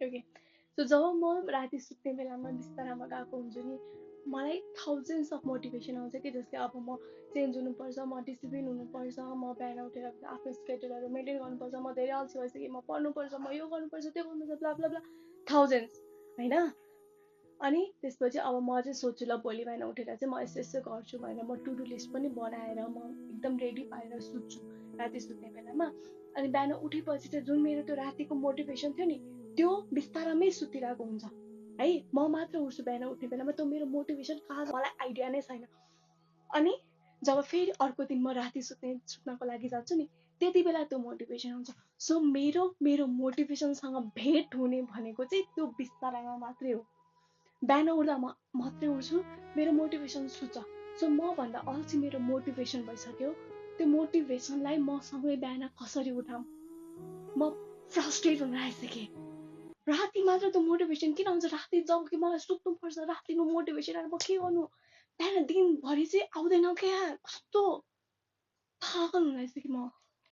हुन्थ्यो कि सो जब म राति सुत्ने बेलामा बिस्तारामा गएको हुन्छु नि मलाई थाउजन्ड्स अफ मोटिभेसन आउँछ कि जस्तै अब म चेन्ज हुनुपर्छ म डिसिप्लिन हुनुपर्छ म बिहान उठेर आफ्नो स्केड्युलहरू मेन्टेन गर्नुपर्छ म धेरै अल्छी भइसकेँ म पढ्नुपर्छ म यो गर्नुपर्छ त्यो गर्नुपर्छ ब्ला ब्ला ब्ला थाउजन्ड्स होइन अनि त्यसपछि अब म चाहिँ सोच्छु ल भोलि बिहान उठेर चाहिँ म यस्तो यस्तो गर्छु भनेर म टु डु लिस्ट पनि बनाएर म एकदम रेडी पारेर सुत्छु राति सुत्ने बेलामा अनि बिहान उठेपछि चाहिँ जुन मेरो त्यो रातिको मोटिभेसन थियो नि त्यो बिस्तारामै सुतिरहेको हुन्छ है म मात्र उठ्छु बिहान उठ्ने बेलामा त्यो मेरो मोटिभेसन कहाँ मलाई आइडिया नै छैन अनि जब फेरि अर्को दिन म राति सुत्नको लागि जान्छु नि त्यति बेला त्यो मोटिभेसन आउँछ सो मेरो मोटिभेसनसँग भेट हुने भनेको चाहिँ त्यो बिस्तारामा मात्रै हो बिहान उठ्दा म मात्रै उठ्छु मेरो मोटिभेसन सुत्छ सो मभन्दा अल्छी मेरो मोटिभेसन भइसक्यो त्यो मोटिभेसनलाई मसँगै बिहान कसरी उठाऊँ म फ्रस्ट्रेट हुन आइसकेँ राति मात्र त्यो मोटिभेसन किन आउँछ राति जब कि मलाई सुत्नुपर्छ रातिको मोटिभेसन आएर म के गर्नु बिहान दिनभरि चाहिँ आउँदैन क्या कस्तो पागल हुन आइसकेँ म